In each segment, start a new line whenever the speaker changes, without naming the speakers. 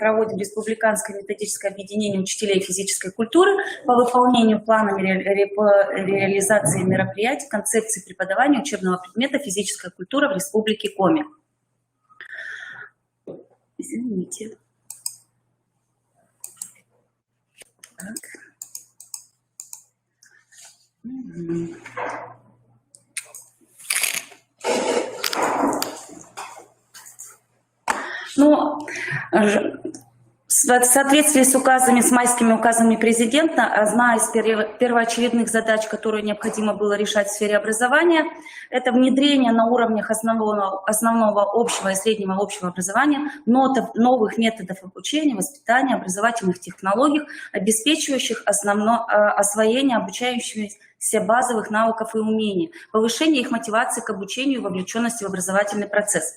проводим Республиканское методическое объединение учителей физической культуры по выполнению плана реализации мероприятий, концепции преподавания учебного предмета физическая культура в Республике Коми. Извините. Так. Ну, в соответствии с указами, с майскими указами президента, одна из первоочередных задач, которую необходимо было решать в сфере образования, это внедрение на уровнях основного общего и среднего общего образования новых методов обучения, воспитания, образовательных технологий, обеспечивающих освоение обучающихся базовых навыков и умений, повышение их мотивации к обучению и вовлеченности в образовательный процесс.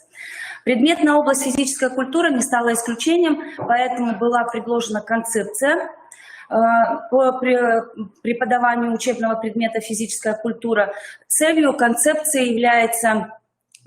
Предметная область физическая культура не стала исключением, поэтому была предложена концепция по преподаванию учебного предмета физическая культура. Целью концепции является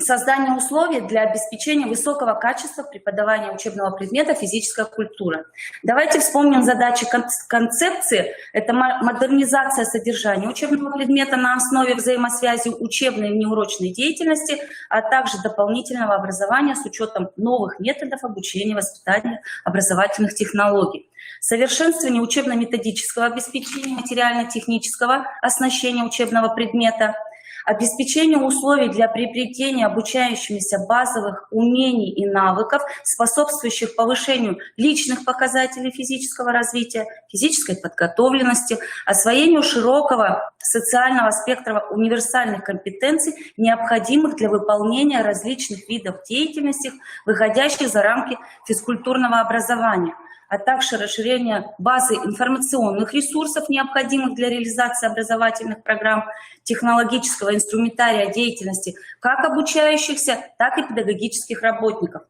создание условий для обеспечения высокого качества преподавания учебного предмета физическая культура. Давайте вспомним задачи концепции. Это модернизация содержания учебного предмета на основе взаимосвязи учебной и внеурочной деятельности, а также дополнительного образования с учетом новых методов обучения, воспитания, образовательных технологий. Совершенствование учебно-методического обеспечения, материально-технического оснащения учебного предмета, обеспечение условий для приобретения обучающимися базовых умений и навыков, способствующих повышению личных показателей физического развития, физической подготовленности, освоению широкого социального спектра универсальных компетенций, необходимых для выполнения различных видов деятельности, выходящих за рамки физкультурного образования, а также расширение базы информационных ресурсов, необходимых для реализации образовательных программ, технологического инструментария деятельности как обучающихся, так и педагогических работников.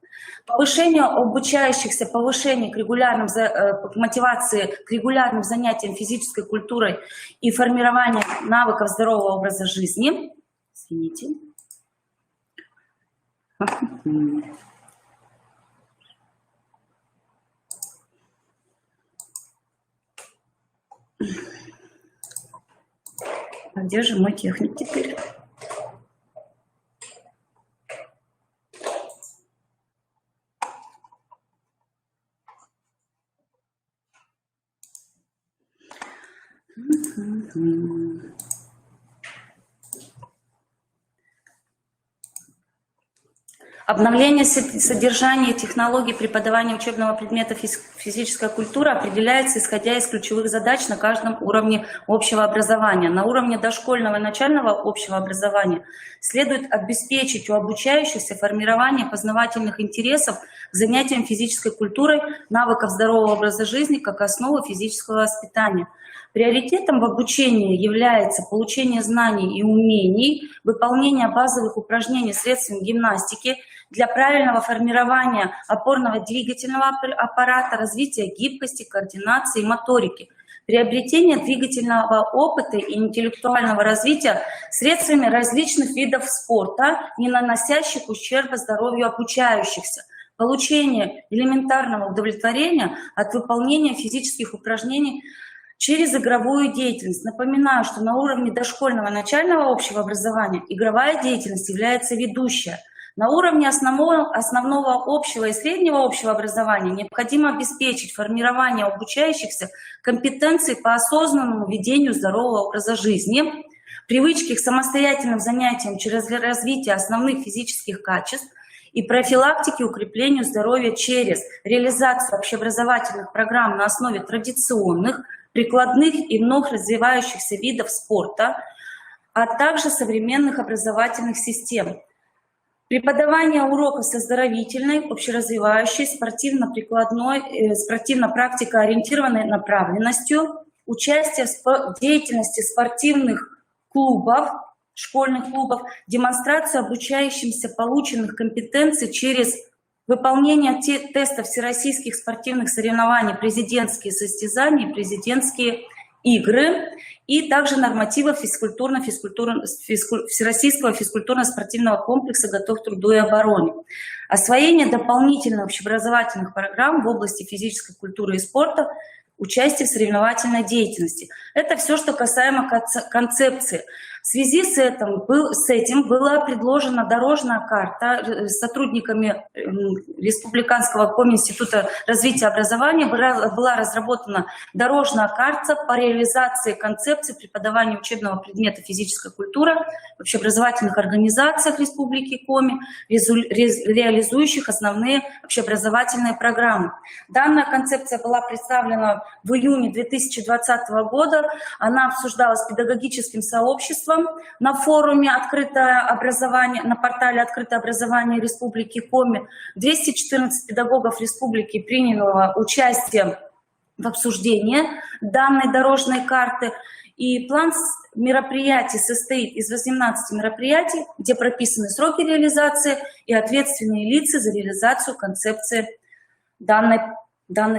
Повышение обучающихся, повышение мотивации к регулярным занятиям физической культурой и формирование навыков здорового образа жизни. Извините. А где же мой техник теперь? Обновление содержания и технологий преподавания учебного предмета физическая культура определяется, исходя из ключевых задач на каждом уровне общего образования. На уровне дошкольного и начального общего образования следует обеспечить у обучающихся формирование познавательных интересов к занятиям физической культурой, навыков здорового образа жизни как основу физического воспитания. Приоритетом в обучении является получение знаний и умений, выполнение базовых упражнений средствами гимнастики для правильного формирования опорного двигательного аппарата, развития гибкости, координации и моторики, приобретение двигательного опыта и интеллектуального развития средствами различных видов спорта, не наносящих ущерба здоровью обучающихся, получение элементарного удовлетворения от выполнения физических упражнений через игровую деятельность. Напоминаю, что на уровне дошкольного начального общего образования игровая деятельность является ведущей. На уровне основного общего и среднего общего образования необходимо обеспечить формирование обучающихся компетенций по осознанному ведению здорового образа жизни, привычки к самостоятельным занятиям через развитие основных физических качеств и профилактики укреплению здоровья через реализацию общеобразовательных программ на основе традиционных, прикладных и вновь развивающихся видов спорта, а также современных образовательных систем. Преподавание уроков с оздоровительной, общеразвивающей, спортивно-прикладной, спортивно-практикоориентированной направленностью, участие в деятельности спортивных клубов, школьных клубов, демонстрация обучающимся полученных компетенций через выполнение тестов всероссийских спортивных соревнований, президентские состязания, президентские игры и также нормативы Всероссийского физкультурно-спортивного комплекса «Готов к труду и обороне». Освоение дополнительных общеобразовательных программ в области физической культуры и спорта, участие в соревновательной деятельности. Это все, что касаемо концепции. В связи с этим была предложена дорожная карта сотрудниками Республиканского Коминститута развития образования. Была разработана дорожная карта по реализации концепции преподавания учебного предмета физическая культура в общеобразовательных организациях Республики Коми, реализующих основные общеобразовательные программы. Данная концепция была представлена в июне 2020 года. Она обсуждалась педагогическим сообществом на форуме «Открытое образование», на портале «Открытое образование Республики Коми». 214 педагогов республики приняло участие в обсуждении данной дорожной карты. И план мероприятий состоит из 18 мероприятий, где прописаны сроки реализации и ответственные лица за реализацию концепции данных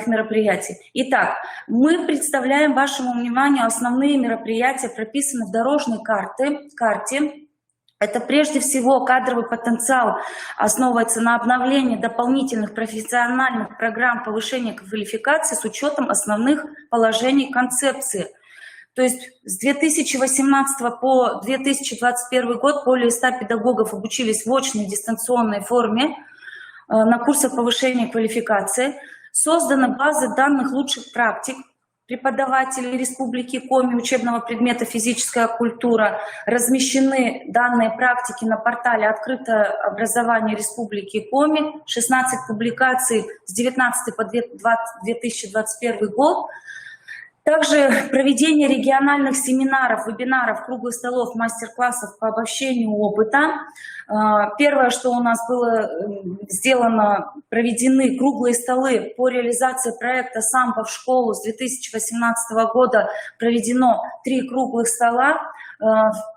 мероприятий. Итак, мы представляем вашему вниманию основные мероприятия, прописанные в дорожной карте. Это прежде всего кадровый потенциал основывается на обновлении дополнительных профессиональных программ повышения квалификации с учетом основных положений концепции. То есть с 2018 по 2021 год более 100 педагогов обучились в очной дистанционной форме на курсах повышения квалификации. Созданы базы данных лучших практик преподавателей Республики Коми учебного предмета «Физическая культура». Размещены данные практики на портале «Открытое образование Республики Коми». 16 публикаций с 2019 по 2021 год. Также проведение региональных семинаров, вебинаров, круглых столов, мастер-классов по обобщению опыта. Первое, что у нас было сделано, проведены круглые столы по реализации проекта «Самбо в школу». С 2018 года проведено 3 круглых стола.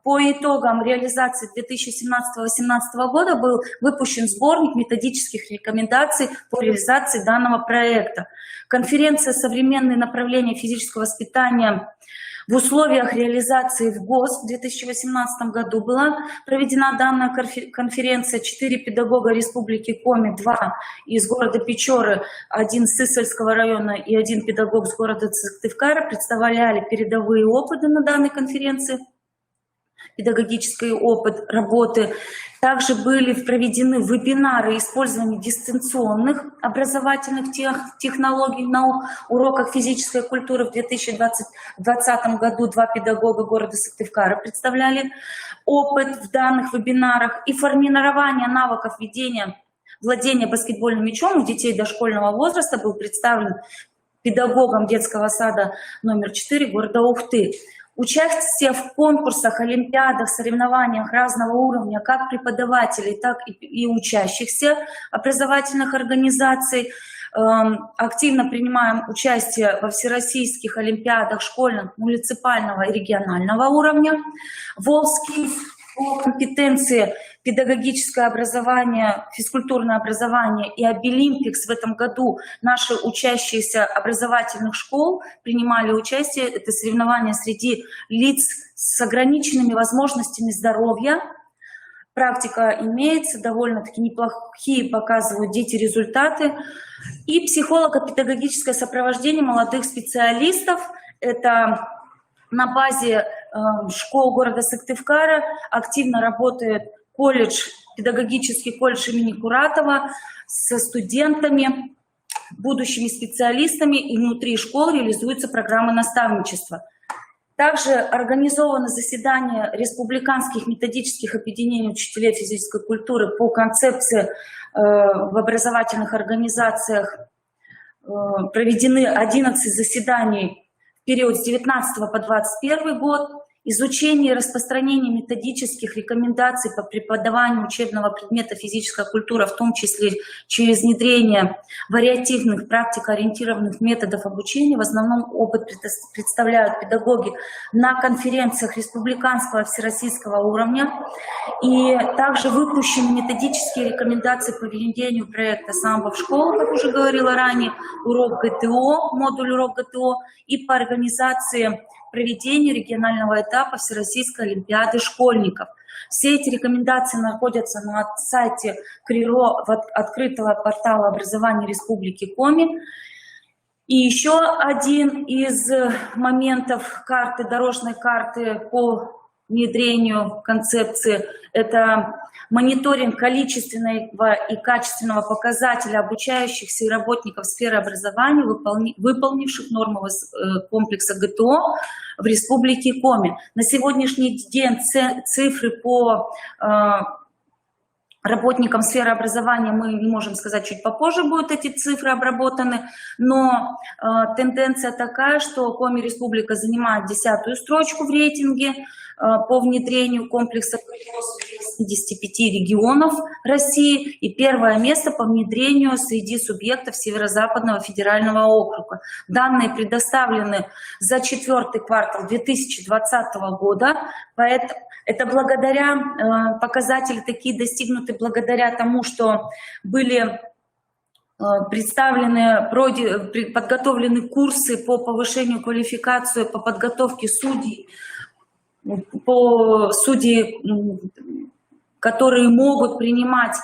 По итогам реализации 2017-2018 года был выпущен сборник методических рекомендаций по реализации данного проекта. Конференция «Современные направления физического воспитания в условиях реализации в ГОС» в 2018 году была проведена данная конференция. 4 педагога Республики Коми, 2 из города Печоры, 1 с Сысольского района и 1 педагог с города Сыктывкара представляли передовые опыты на данной конференции, педагогический опыт работы. Также были проведены вебинары использования дистанционных образовательных технологий на уроках физической культуры. В 2020 году 2 педагога города Сыктывкара представляли опыт в данных вебинарах. И формирование навыков владения баскетбольным мячом у детей дошкольного возраста был представлен педагогом детского сада номер 4 города Ухты. Участие в конкурсах, олимпиадах, соревнованиях разного уровня, как преподавателей, так и учащихся образовательных организаций. Активно принимаем участие во всероссийских олимпиадах школьных, муниципального и регионального уровня. Волжский по компетенции педагогическое образование, физкультурное образование и Обилимпикс в этом году наши учащиеся образовательных школ принимали участие. Это соревнования среди лиц с ограниченными возможностями здоровья. Практика имеется, довольно-таки неплохие показывают дети результаты. И психолого-педагогическое сопровождение молодых специалистов. Это на базе школ города Сыктывкара активно работает педагогический колледж имени Куратова со студентами, будущими специалистами, и внутри школ реализуются программы наставничества. Также организовано заседание республиканских методических объединений учителей физической культуры по концепции в образовательных организациях. Проведены 11 заседаний в период с 19 по 21 год. изучение и распространение методических рекомендаций по преподаванию учебного предмета физическая культура, в том числе через внедрение вариативных практикоориентированных методов обучения. В основном опыт представляют педагоги на конференциях республиканского и всероссийского уровня. И также выпущены методические рекомендации по ведению проекта «Самбо в школу», как уже говорила ранее, урок ГТО, модуль урок ГТО, и по организации проведения регионального этапа Всероссийской олимпиады школьников. Все эти рекомендации находятся на сайте КРИРО открытого портала образования Республики Коми. И еще один из моментов карты, дорожной карты по внедрению концепции – это мониторинг количественного и качественного показателя обучающихся и работников сферы образования, выполнивших нормы комплекса ГТО в Республике Коми. На сегодняшний день цифры по работникам сферы образования мы не можем сказать, чуть попозже будут эти цифры обработаны, но тенденция такая, что Коми Республика занимает 10-ю строчку в рейтинге по внедрению комплекса 55 регионов России и первое место по внедрению среди субъектов Северо-Западного федерального округа. Данные предоставлены за 4-й квартал 2020 года, поэтому это благодаря, показатели такие достигнуты благодаря тому, что были подготовлены курсы по повышению квалификации, по подготовке судей, которые могут принимать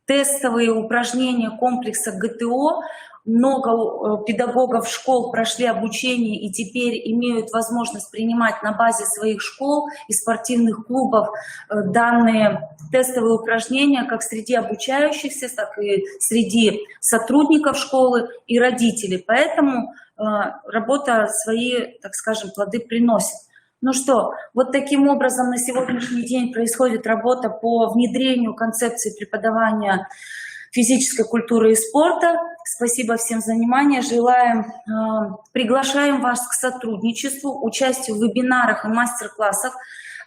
тестовые упражнения комплекса ГТО. Много педагогов школ прошли обучение и теперь имеют возможность принимать на базе своих школ и спортивных клубов данные тестовые упражнения как среди обучающихся, так и среди сотрудников школы и родителей. Поэтому работа свои, так скажем, плоды приносит. Ну что, вот таким образом на сегодняшний день происходит работа по внедрению концепции преподавания физической культуры и спорта. Спасибо всем за внимание. Приглашаем вас к сотрудничеству, участию в вебинарах и мастер-классах.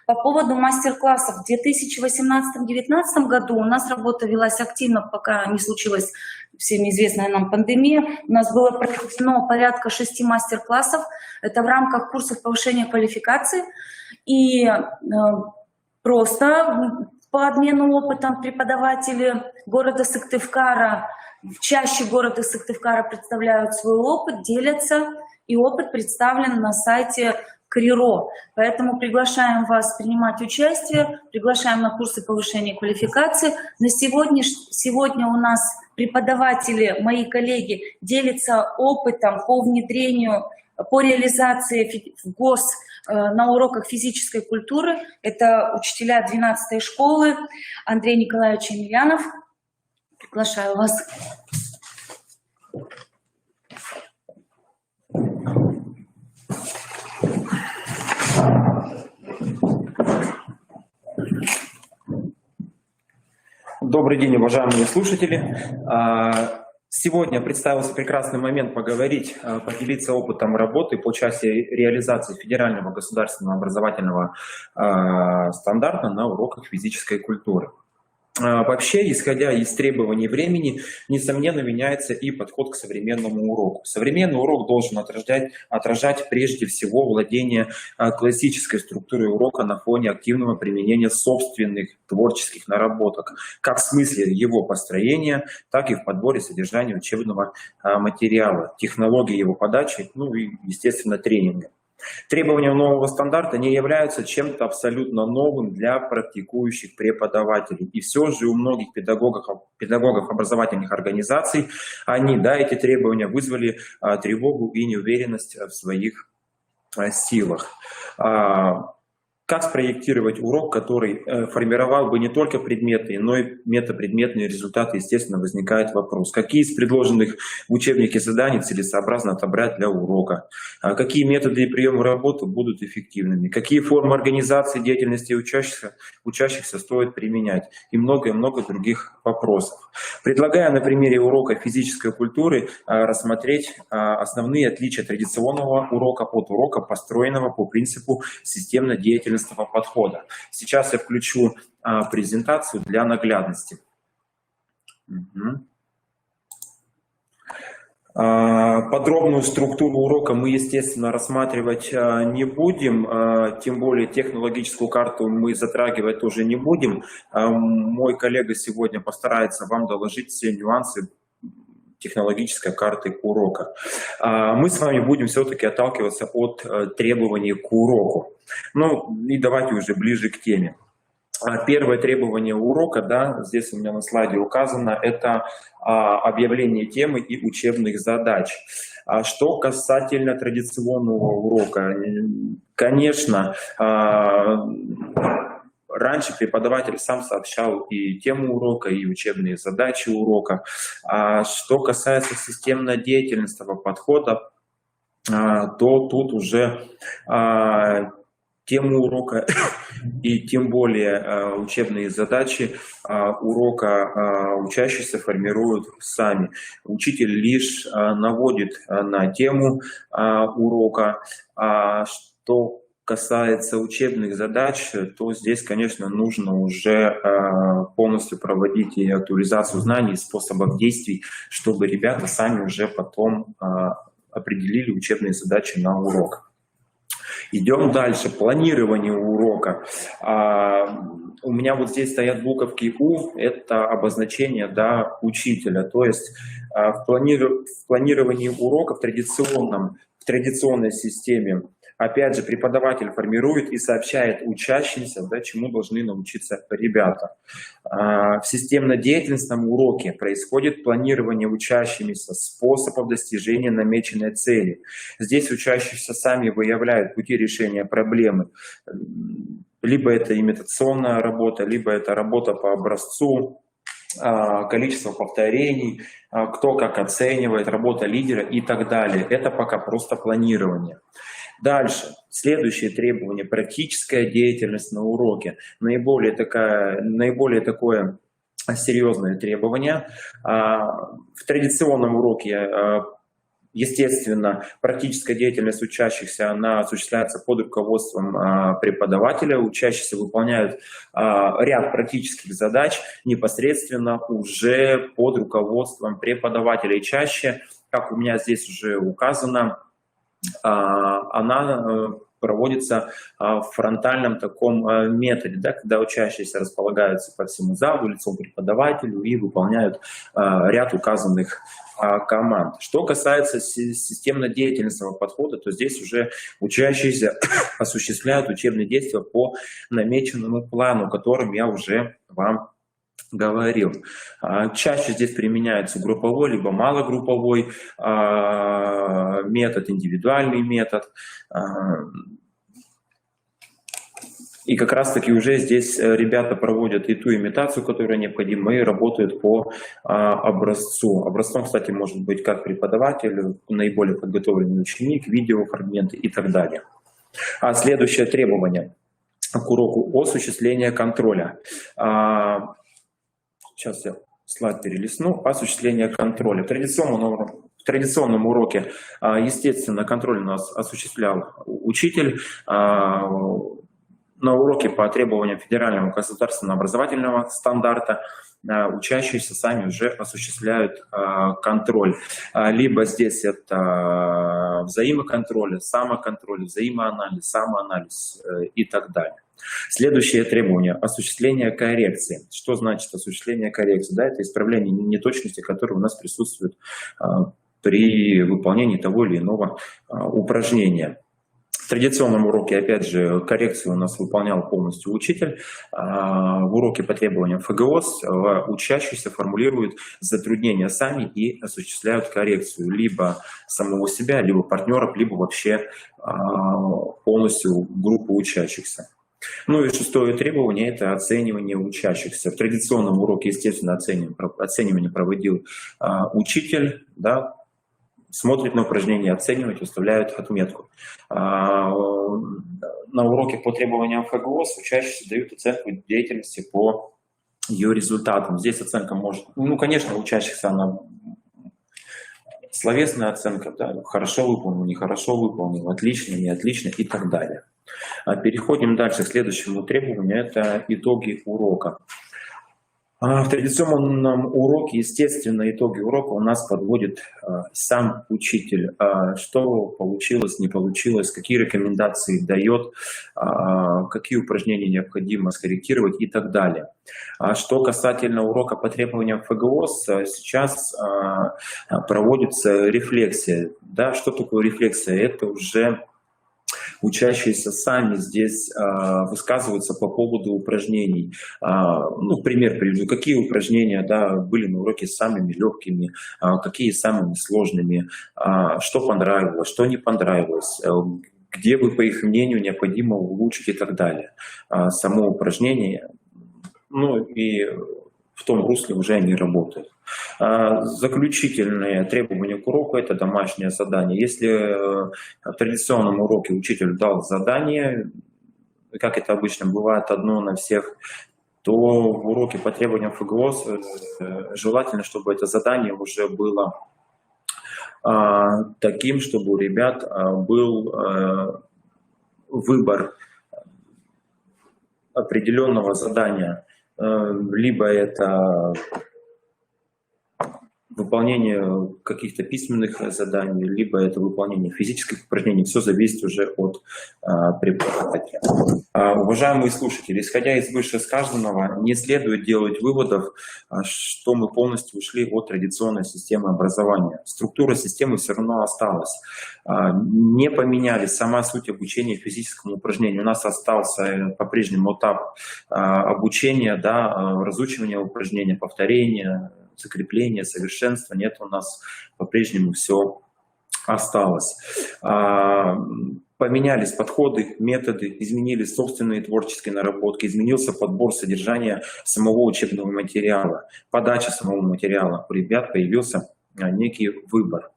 По поводу мастер-классов в 2018-2019 году у нас работа велась активно, пока не случилась всем известная нам пандемия. У нас было проведено порядка 6 мастер-классов. Это в рамках курсов повышения квалификации. И просто по обмену опытом преподаватели города Сыктывкара, чаще города Сыктывкара представляют свой опыт, делятся, и опыт представлен на сайте КРИРО. Поэтому приглашаем вас принимать участие, приглашаем на курсы повышения квалификации. На сегодня у нас преподаватели, мои коллеги, делятся опытом по внедрению, по реализации в ГОС на уроках физической культуры. Это учителя 12-й школы Андрей Николаевич Емельянов. Приглашаю вас.
Добрый день, уважаемые слушатели. Сегодня представился прекрасный момент поговорить, поделиться опытом работы по части реализации федерального государственного образовательного стандарта на уроках физической культуры. Вообще, исходя из требований времени, несомненно меняется и подход к современному уроку. Современный урок должен отражать прежде всего владение классической структурой урока на фоне активного применения собственных творческих наработок, как в смысле его построения, так и в подборе содержания учебного материала, технологии его подачи, ну и, естественно, тренинга. Требования нового стандарта не являются чем-то абсолютно новым для практикующих преподавателей. И все же у многих педагогов образовательных организаций эти требования вызвали тревогу и неуверенность в своих силах. Как спроектировать урок, который формировал бы не только предметы, но и метапредметные результаты? Естественно, возникает вопрос. Какие из предложенных в учебнике заданий целесообразно отобрать для урока? Какие методы и приемы работы будут эффективными? Какие формы организации деятельности учащихся стоит применять? И много-много других вопросов. Предлагаю на примере урока физической культуры рассмотреть основные отличия традиционного урока от урока, построенного по принципу системно-деятельного подхода. Сейчас я включу презентацию для наглядности. Подробную структуру урока мы, естественно, рассматривать не будем, тем более технологическую карту мы затрагивать тоже не будем. Мой коллега сегодня постарается вам доложить все нюансы технологической карты урока. Мы с вами будем все-таки отталкиваться от требований к уроку. Ну и давайте уже ближе к теме. Первое требование урока, да, здесь у меня на слайде указано, это объявление темы и учебных задач. Что касательно традиционного урока, конечно, раньше преподаватель сам сообщал и тему урока, и учебные задачи урока. Что касается системно-деятельного подхода, то тут уже тему урока и тем более учебные задачи урока учащиеся формируют сами. Учитель лишь наводит на тему урока. Что касается учебных задач, то здесь, конечно, нужно уже полностью проводить и актуализацию знаний, способов действий, чтобы ребята сами уже потом определили учебные задачи на урок. Идем дальше. Планирование урока. У меня вот здесь стоят буковки У, это обозначение, да, учителя. То есть в планировании урока в традиционной системе, опять же, преподаватель формирует и сообщает учащимся, да, чему должны научиться ребята. В системно-деятельностном уроке происходит планирование учащимися способов достижения намеченной цели. Здесь учащиеся сами выявляют пути решения проблемы. Либо это имитационная работа, либо это работа по образцу, количество повторений, кто как оценивает, работа лидера и так далее. Это пока просто планирование. Дальше, следующее требование – практическая деятельность на уроке. Наиболее такое серьезное требование. В традиционном уроке, естественно, практическая деятельность учащихся, она осуществляется под руководством преподавателя. Учащиеся выполняют ряд практических задач непосредственно уже под руководством преподавателя. И чаще, как у меня здесь уже указано, она проводится в фронтальном таком методе, да, когда учащиеся располагаются по всему залу, лицом преподавателю и выполняют ряд указанных команд. Что касается системно-деятельного подхода, то здесь уже учащиеся осуществляют учебные действия по намеченному плану, которым я уже вам говорил. Чаще здесь применяется групповой либо малогрупповой метод, индивидуальный метод. И как раз таки уже здесь ребята проводят и ту имитацию, которая необходима, и работают по образцу. Образцом, кстати, может быть как преподаватель, наиболее подготовленный ученик, видеофрагменты и так далее. Следующее требование к уроку – осуществление контроля. Сейчас я слайд перелистну. Осуществление контроля. В традиционном уроке, естественно, контроль у нас осуществлял учитель. На уроке по требованиям федерального государственного образовательного стандарта учащиеся сами уже осуществляют контроль. Либо здесь это взаимоконтроль, самоконтроль, взаимоанализ, самоанализ и так далее. Следующее требование – осуществление коррекции. Что значит осуществление коррекции? Да, это исправление неточности, которые у нас присутствуют при выполнении того или иного упражнения. В традиционном уроке, опять же, коррекцию у нас выполнял полностью учитель. В уроке по требованиям ФГОС учащиеся формулируют затруднения сами и осуществляют коррекцию либо самого себя, либо партнеров, либо вообще полностью группы учащихся. Ну и шестое требование – это оценивание учащихся. В традиционном уроке, естественно, оценивание проводил учитель, да, смотрит на упражнение, оценивает, выставляет отметку. На уроке по требованиям ФГОС учащиеся дают оценку деятельности по ее результатам. Здесь оценка может, ну, конечно, учащихся она словесная оценка, да, хорошо выполнил, нехорошо выполнил, отлично, не отлично и так далее. Переходим дальше к следующему требованию, это итоги урока. В традиционном уроке, естественно, итоги урока у нас подводит сам учитель. Что получилось, не получилось, какие рекомендации дает, какие упражнения необходимо скорректировать и так далее. Что касательно урока по требованиям ФГОС, сейчас проводится рефлексия. Да, что такое рефлексия? Это уже учащиеся сами здесь высказываются по поводу упражнений. Ну, пример приведу. Какие упражнения, да, были на уроке самыми легкими, какие самыми сложными, что понравилось, что не понравилось, где бы, по их мнению, необходимо улучшить и так далее. Само упражнение, ну и в том русле уже они работают. Заключительные требования к уроку – это домашнее задание. Если в традиционном уроке учитель дал задание, как это обычно бывает, одно на всех, то в уроке по требованиям ФГОС желательно, чтобы это задание уже было таким, чтобы у ребят был выбор определенного задания. Либо это выполнение каких-то письменных заданий, либо это выполнение физических упражнений. Все зависит уже от преподавателя. Уважаемые слушатели, исходя из вышесказанного, не следует делать выводов, что мы полностью ушли от традиционной системы образования. Структура системы все равно осталась. Не поменялись сама суть обучения физическому упражнению. У нас остался по-прежнему этап обучения, да, разучивания упражнения, повторения, закрепление, совершенствование, это у нас по-прежнему все осталось. Поменялись подходы, методы, изменились собственные творческие наработки, изменился подбор содержания самого учебного материала, подача самого материала. У ребят появился некий выбор.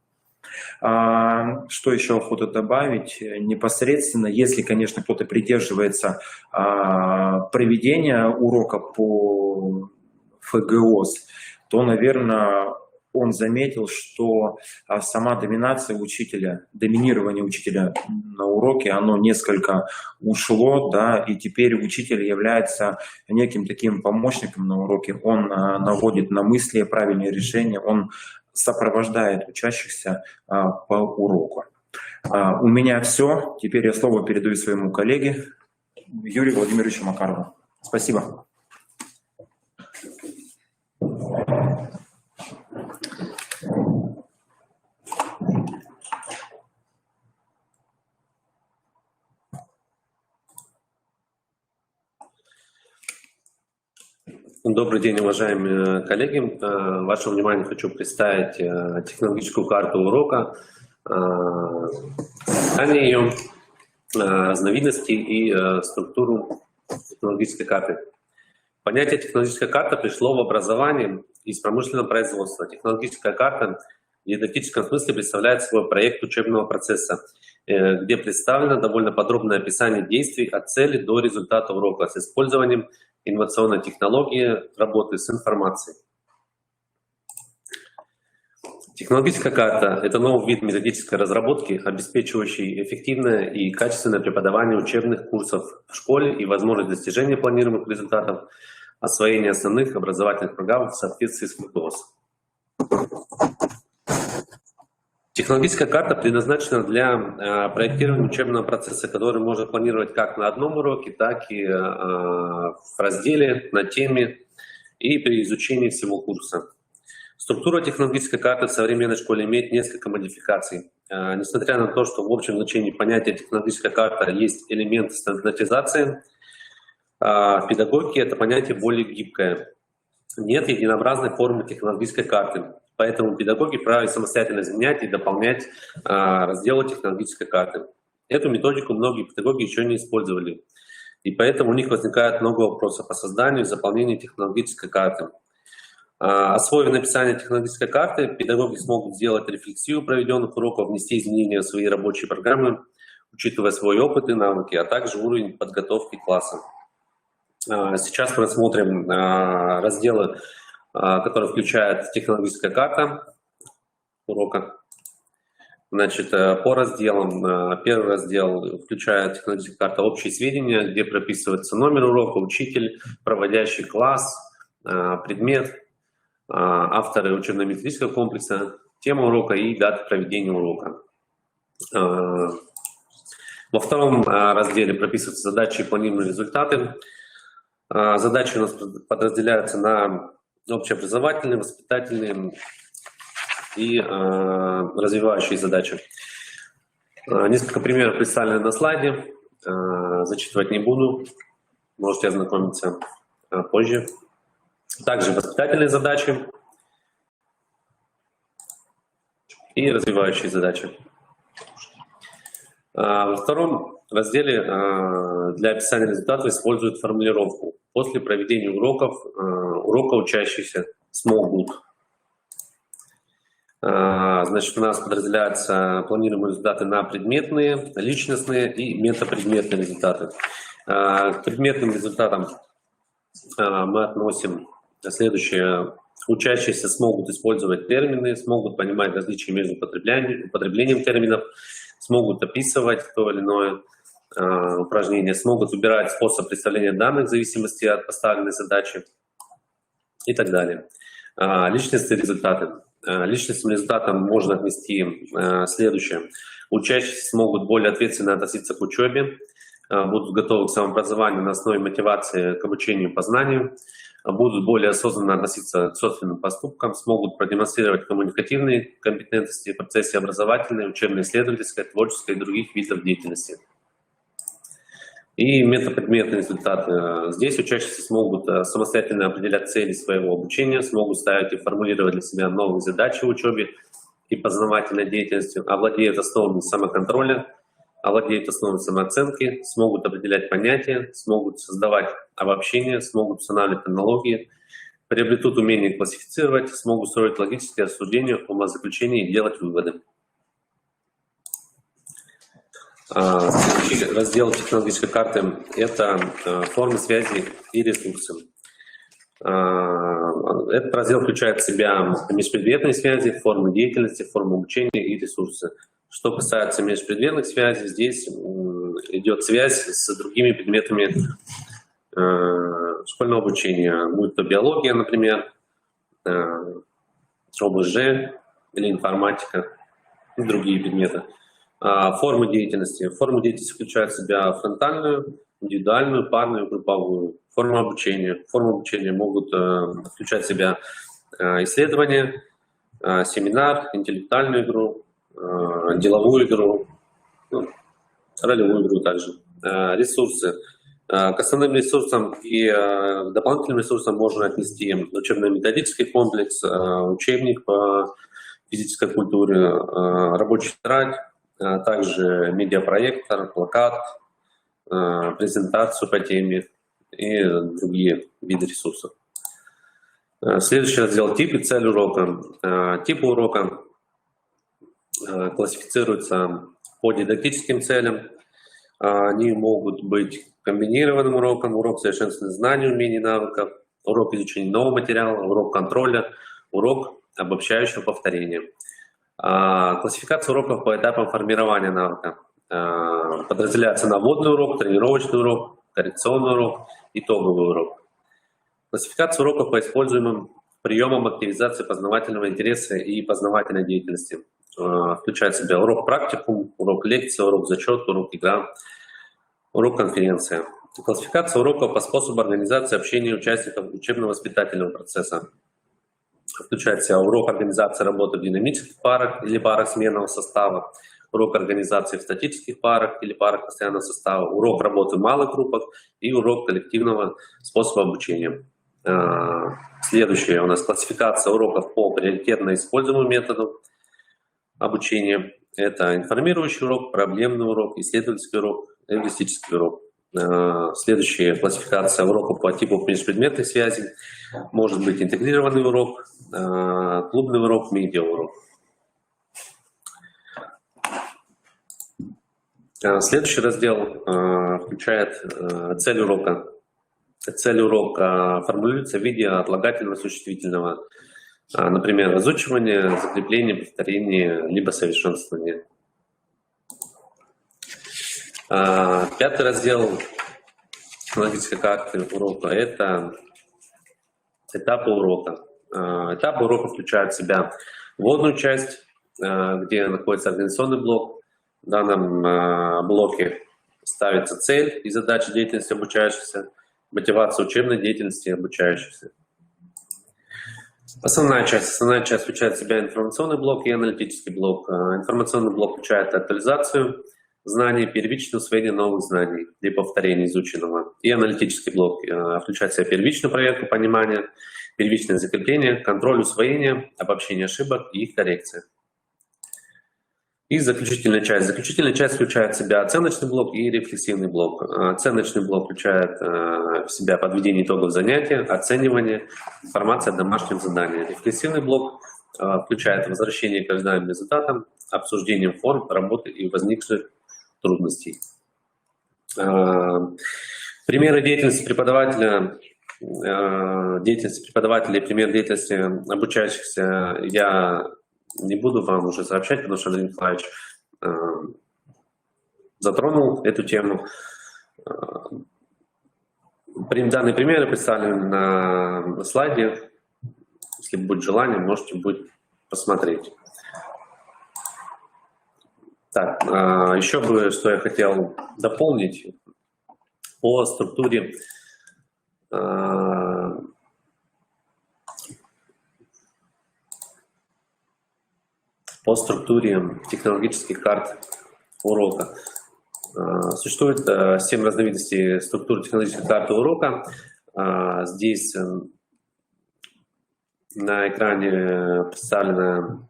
Что еще охота добавить? Непосредственно, если, конечно, кто-то придерживается проведения урока по ФГОС, то, наверное, он заметил, что сама доминация учителя, доминирование учителя на уроке, оно несколько ушло, да, и теперь учитель является неким таким помощником на уроке, он наводит на мысли правильные решения, он сопровождает учащихся по уроку. У меня все. Теперь я слово передаю своему коллеге Юрию Владимировичу Макарову. Спасибо.
Добрый день, уважаемые коллеги. Вашему вниманию хочу представить технологическую карту урока, описание ее, разновидности и структуру технологической карты. Понятие технологическая карта пришло в образование из промышленного производства. Технологическая карта в дидактическом смысле представляет собой проект учебного процесса, где представлено довольно подробное описание действий от цели до результата урока с использованием инновационной технологии работы с информацией. Технологическая карта – это новый вид методической разработки, обеспечивающий эффективное и качественное преподавание учебных курсов в школе и возможность достижения планируемых результатов, освоения основных образовательных программ в соответствии с ФГОС. Технологическая карта предназначена для проектирования учебного процесса, который можно планировать как на одном уроке, так и в разделе, на теме и при изучении всего курса. Структура технологической карты в современной школе имеет несколько модификаций. Несмотря на то, что в общем значении понятия технологическая карта есть элемент стандартизации, в педагогике это понятие более гибкое. Нет единообразной формы технологической карты. Поэтому педагоги вправе самостоятельно изменять и дополнять разделы технологической карты. Эту методику многие педагоги еще не использовали. И поэтому у них возникает много вопросов по созданию и заполнению технологической карты. Освоив написание технологической карты, педагоги смогут сделать рефлексию проведенных уроков, внести изменения в свои рабочие программы, учитывая свой опыт и навыки, а также уровень подготовки класса. Сейчас мы рассмотрим разделы, которые включают технологическая карта урока. Значит, по разделам. Первый раздел включает технологическая карта «Общие сведения», где прописывается номер урока, учитель, проводящий класс, предмет, авторы учебно-методического комплекса, тема урока и дата проведения урока. Во втором разделе прописываются задачи и планируемые результаты. Задачи у нас подразделяются на общеобразовательные, воспитательные и развивающие задачи. Несколько примеров представлены на слайде. Зачитывать не буду. Можете ознакомиться позже. Также воспитательные задачи и развивающие задачи. Во втором разделе для описания результатов используют формулировку. После проведения урока учащиеся смогут. Значит, у нас подразделяются планируемые результаты на предметные, личностные и метапредметные результаты. К предметным результатам мы относим следующее. Учащиеся смогут использовать термины, смогут понимать различия между употреблением терминов, смогут описывать то или иное упражнение, смогут выбирать способ представления данных в зависимости от поставленной задачи и так далее. Личностные результаты. Личностным результатам можно отнести следующее. Учащиеся смогут более ответственно относиться к учебе, будут готовы к самообразованию на основе мотивации к обучению и познанию, будут более осознанно относиться к собственным поступкам, смогут продемонстрировать коммуникативные компетентности в процессе образовательной, учебно-исследовательской, творческой и других видов деятельности. И метапредметные результаты. Здесь учащиеся смогут самостоятельно определять цели своего обучения, смогут ставить и формулировать для себя новые задачи в учебе и познавательной деятельности, овладеют основами самоконтроля, овладеют основами самооценки, смогут определять понятия, смогут создавать обобщения, смогут устанавливать аналогии, приобретут умение классифицировать, смогут строить логические рассуждения, умозаключения и делать выводы. Следующий раздел технологической карты – это формы связи и ресурсы. Этот раздел включает в себя межпредметные связи, формы деятельности, формы обучения и ресурсы. Что касается межпредметных связей, здесь идет связь с другими предметами школьного обучения, будь то биология, например, область Ж или информатика и другие предметы. Формы деятельности. Формы деятельности включают в себя фронтальную, индивидуальную, парную, групповую. Формы обучения. Формы обучения могут включать в себя исследования, семинар, интеллектуальную игру, деловую игру, ролевую игру также. Ресурсы. К основным ресурсам и дополнительным ресурсам можно отнести учебно-методический комплекс, учебник по физической культуре, рабочий тетрадь, также медиапроектор, плакат, презентацию по теме и другие виды ресурсов. Следующий раздел – тип и цель урока. Типы урока классифицируются по дидактическим целям. Они могут быть комбинированным уроком, урок совершенствования знаний, умений, навыков, урок изучения нового материала, урок контроля, урок обобщающего повторения. Классификация уроков по этапам формирования навыка подразделяется на вводный урок, тренировочный урок, коррекционный урок, итоговый урок. Классификация уроков по используемым приемам активизации познавательного интереса и познавательной деятельности включает в себя урок практикум, урок лекция, урок зачет, урок игра, урок конференция. Классификация уроков по способу организации общения участников учебно-воспитательного процесса включает в себя урок организации работы в динамических парах или парах сменного состава, урок организации в статических парах или парах постоянного состава, урок работы в малых группах и урок коллективного способа обучения. Следующее у нас классификация уроков по приоритетно используемым методам обучения. Это информирующий урок, проблемный урок, исследовательский урок, лингвистический урок. Следующая классификация уроков по типу межпредметной связи. Может быть интегрированный урок, клубный урок, медиаурок. Следующий раздел включает цель урока. Цель урока формулируется в виде отлагательного существительного. Например, разучивание, закрепление, повторение, либо совершенствование. Пятый раздел технологической карты урока – это этапы урока. Этапы урока включают в себя вводную часть, где находится организационный блок. В данном блоке ставится цель и задача деятельности обучающихся, мотивация учебной деятельности обучающихся. Основная часть включает в себя информационный блок и аналитический блок. Информационный блок включает актуализацию знаний, первичное усвоение новых знаний и повторение изученного. И аналитический блок включает в себя первичную проверку понимания, первичное закрепление, контроль усвоения, обобщение ошибок и их коррекция. И заключительная часть. Заключительная часть включает в себя оценочный блок и рефлексивный блок. Оценочный блок включает в себя подведение итогов занятия, оценивание, информация о домашнем задании. Рефлексивный блок включает возвращение к ожидаемым результатам, обсуждение форм работы и возникших трудностей. Примеры деятельности преподавателя и пример деятельности обучающихся я не буду вам уже сообщать, потому что Андрей Николаевич затронул эту тему. Данные примеры представлены на слайде. Если будет желание, можете будет посмотреть. Так, еще бы, что я хотел дополнить по структуре технологических карт урока. Существует 7 разновидностей структуры технологической карты урока. Здесь на экране представлена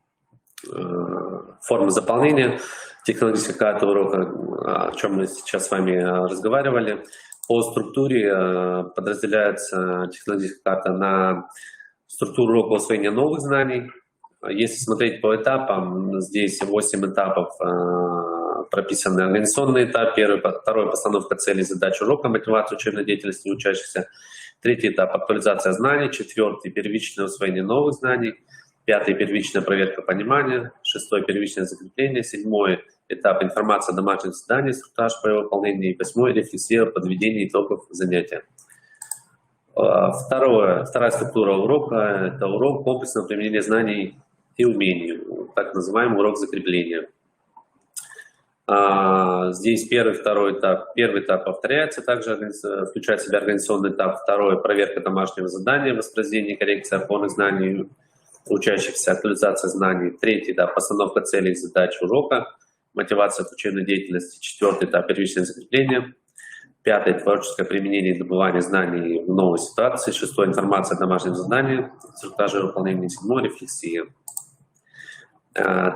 форма заполнения технологической карты урока, о чем мы сейчас с вами разговаривали. По структуре подразделяется технологическая карта на структуру урока усвоения новых знаний. Если смотреть по этапам, здесь 8 этапов прописаны. Организационный этап, первый, второй — постановка целей и задач урока, мотивация учебной деятельности учащихся. Третий этап — актуализация знаний. Четвертый — первичное усвоение новых знаний. Пятый — первичная проверка понимания. Шестой — первичное закрепление. Седьмой этап — информация о домашних заданиях, инструктаж по его выполнению. И восьмой — рефлексия, подведение итогов занятия. Вторая структура урока — это урок комплексного применения знаний и умений, так называемый урок закрепления. Здесь первый, второй этап. Первый этап повторяется, также включает в себя организационный этап. Второй — проверка домашнего задания, воспроизведение, коррекция опорных знаний учащихся, актуализация знаний. Третий этап — постановка целей и задач урока, мотивация к учебной деятельности. Четвертый этап — первичное закрепление. Пятый — творческое применение и добывание знаний в новой ситуации. Шестой — информация о домашнем задании, инструктаже выполнения. Седьмой — рефлексия.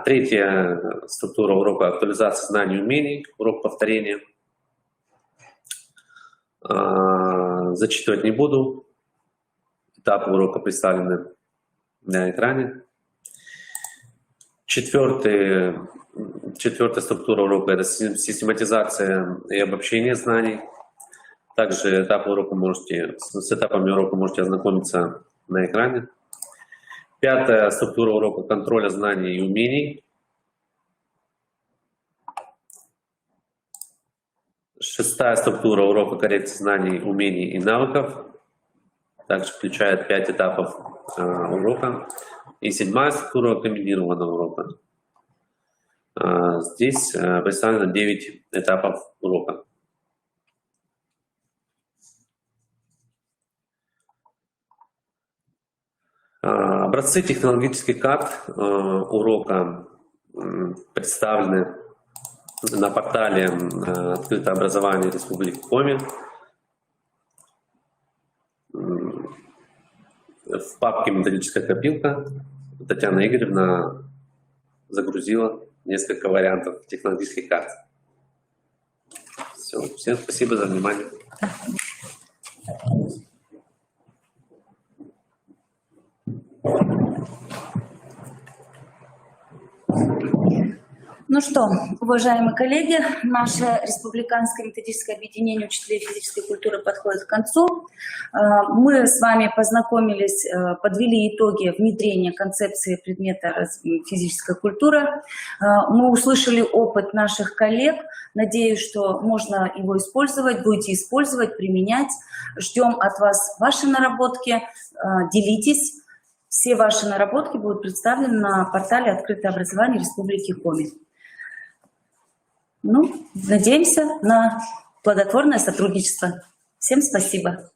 Третья структура урока — актуализация знаний и умений, урок повторения. Зачитывать не буду. Этапы урока представлены на экране. Четвертая структура урока — это систематизация и обобщение знаний. Также с этапами урока можете ознакомиться на экране. Пятая структура урока — контроля знаний и умений. Шестая структура урока — коррекция знаний, умений и навыков. Также включает 5 этапов урока. И седьмая структура комбинированного урока. Здесь представлено 9 этапов урока. Образцы технологических карт урока представлены на портале «Открытое образование Республики Коми». В папке «Методическая копилка» Татьяна Игоревна загрузила несколько вариантов технологических карт. Все. Всем спасибо за внимание.
Ну что, уважаемые коллеги, наше республиканское методическое объединение учителей физической культуры подходит к концу. Мы с вами познакомились, подвели итоги внедрения концепции предмета физическая культура. Мы услышали опыт наших коллег. Надеюсь, что можно его использовать, будете использовать, применять. Ждем от вас ваши наработки, делитесь. Все ваши наработки будут представлены на портале «Открытое образование Республики Коми». Ну, надеемся на плодотворное сотрудничество. Всем спасибо.